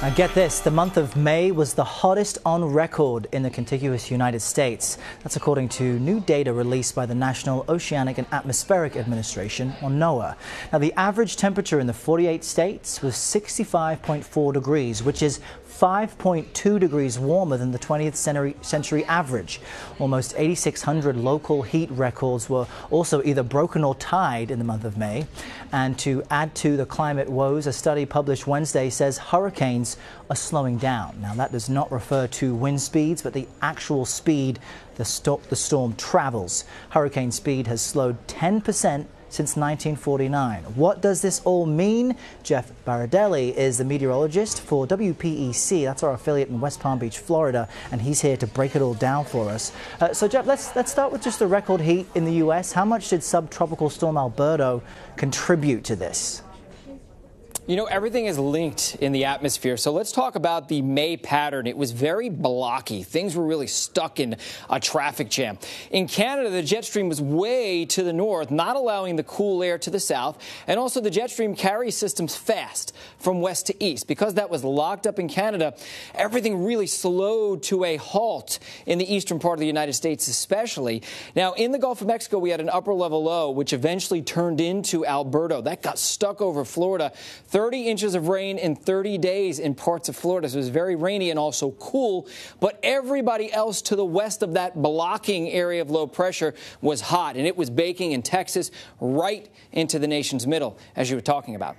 Now get this, the month of May was the hottest on record in the contiguous United States. That's according to new data released by the National Oceanic and Atmospheric Administration, or NOAA. Now the average temperature in the 48 states was 65.4 degrees, which is 5.2 degrees warmer than the 20th century average. Almost 8,600 local heat records were also either broken or tied in the month of May. And to add to the climate woes, a study published Wednesday says hurricanes are slowing down. Now that does not refer to wind speeds, but the actual speed the storm travels. Hurricane speed has slowed 10% since 1949. What does this all mean? Jeff Baradelli is the meteorologist for WPEC. That's our affiliate in West Palm Beach, Florida, and he's here to break it all down for us. So Jeff, let's start with just the record heat in the U.S. How much did subtropical storm Alberto contribute to this? You know, everything is linked in the atmosphere. So let's talk about the May pattern. It was very blocky. Things were really stuck in a traffic jam. In Canada, the jet stream was way to the north, not allowing the cool air to the south. And also the jet stream carries systems fast from west to east. Because that was locked up in Canada, everything really slowed to a halt in the eastern part of the United States especially. Now, in the Gulf of Mexico, we had an upper level low, which eventually turned into Alberto. That got stuck over Florida. 30 inches of rain in 30 days in parts of Florida. So it was very rainy and also cool. But everybody else to the west of that blocking area of low pressure was hot. And it was baking in Texas right into the nation's middle, as you were talking about.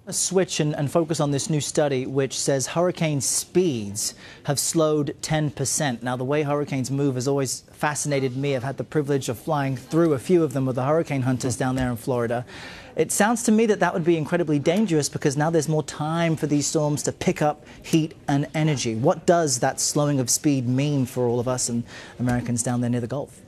Let's switch and focus on this new study which says hurricane speeds have slowed 10%. Now, the way hurricanes move has always fascinated me. I've had the privilege of flying through a few of them with the hurricane hunters down there in Florida. It sounds to me that that would be incredibly dangerous because now there's more time for these storms to pick up heat and energy. What does that slowing of speed mean for all of us and Americans down there near the Gulf?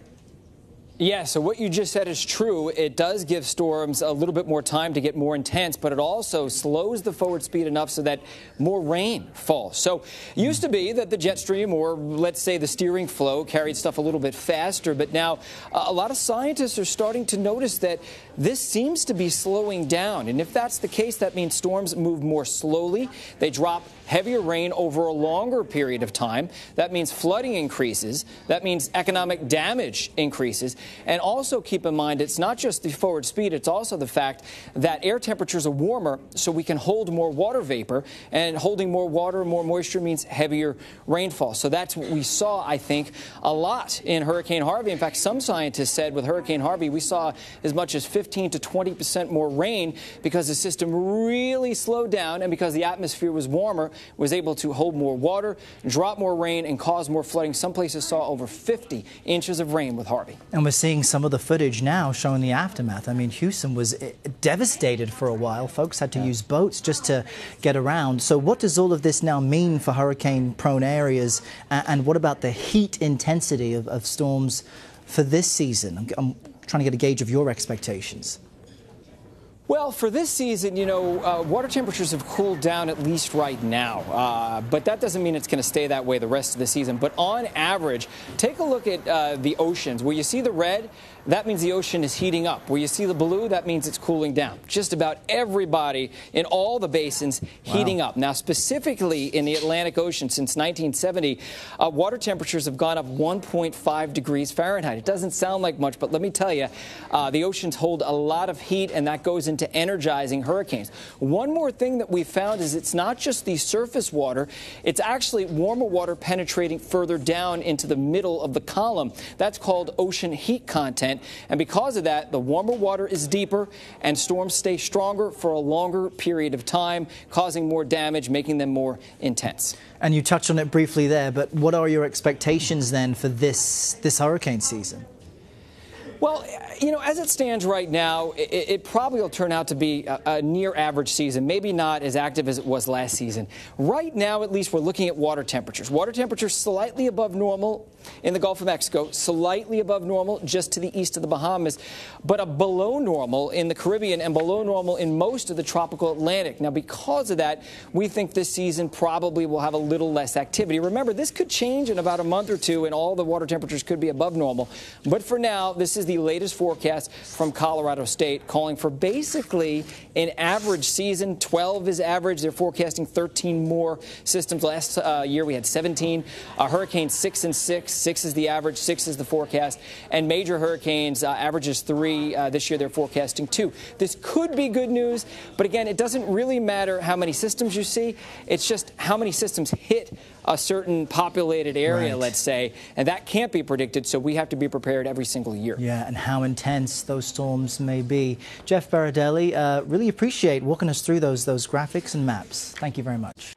Yeah, so what you just said is true. It does give storms a little bit more time to get more intense, but it also slows the forward speed enough so that more rain falls. So it used to be that the jet stream, or let's say the steering flow, carried stuff a little bit faster, but now a lot of scientists are starting to notice that this seems to be slowing down. And if that's the case, that means storms move more slowly. They drop heavier rain over a longer period of time. That means flooding increases. That means economic damage increases. And also keep in mind, it's not just the forward speed, it's also the fact that air temperatures are warmer, so we can hold more water vapor. And holding more water, more moisture means heavier rainfall. So that's what we saw, I think, a lot in Hurricane Harvey. In fact, some scientists said with Hurricane Harvey, we saw as much as 15 to 20% more rain because the system really slowed down and because the atmosphere was warmer, was able to hold more water, drop more rain, and cause more flooding. Some places saw over 50 inches of rain with Harvey. And we're seeing some of the footage now showing the aftermath. I mean, Houston was devastated for a while. Folks had to use boats just to get around. So what does all of this now mean for hurricane-prone areas? And what about the heat intensity of storms for this season? I'm trying to get a gauge of your expectations. Well, for this season, you know, water temperatures have cooled down at least right now. But that doesn't mean it's going to stay that way the rest of the season. But on average, take a look at the oceans. Where you see the red, that means the ocean is heating up. Where you see the blue, that means it's cooling down. Just about everybody in all the basins heating up. Now, specifically in the Atlantic Ocean since 1970, water temperatures have gone up 1.5 degrees Fahrenheit. It doesn't sound like much, but let me tell you, the oceans hold a lot of heat, and that goes into energizing hurricanes. One more thing that we found is it's not just the surface water, it's actually warmer water penetrating further down into the middle of the column. That's called ocean heat content, and because of that, the warmer water is deeper and storms stay stronger for a longer period of time, causing more damage, making them more intense. And you touched on it briefly there, but what are your expectations then for this hurricane season? Well, you know, as it stands right now, it probably will turn out to be a near average season, maybe not as active as it was last season. Right now, at least, we're looking at water temperatures. Water temperatures slightly above normal in the Gulf of Mexico, slightly above normal just to the east of the Bahamas, but below normal in the Caribbean and below normal in most of the tropical Atlantic. Now, because of that, we think this season probably will have a little less activity. Remember, this could change in about a month or two, and all the water temperatures could be above normal. But for now, this is the the latest forecast from Colorado State, calling for basically an average season. 12 is average. They're forecasting 13 more systems. Last year we had 17. Hurricanes 6 and 6. 6 is the average. 6 is the forecast. And major hurricanes averages 3. This year they're forecasting 2. This could be good news, but again, it doesn't really matter how many systems you see. It's just how many systems hit a certain populated area, let's say, and that can't be predicted, so we have to be prepared every single year. Yeah, and how intense those storms may be. Jeff Baradelli, really appreciate walking us through those graphics and maps. Thank you very much.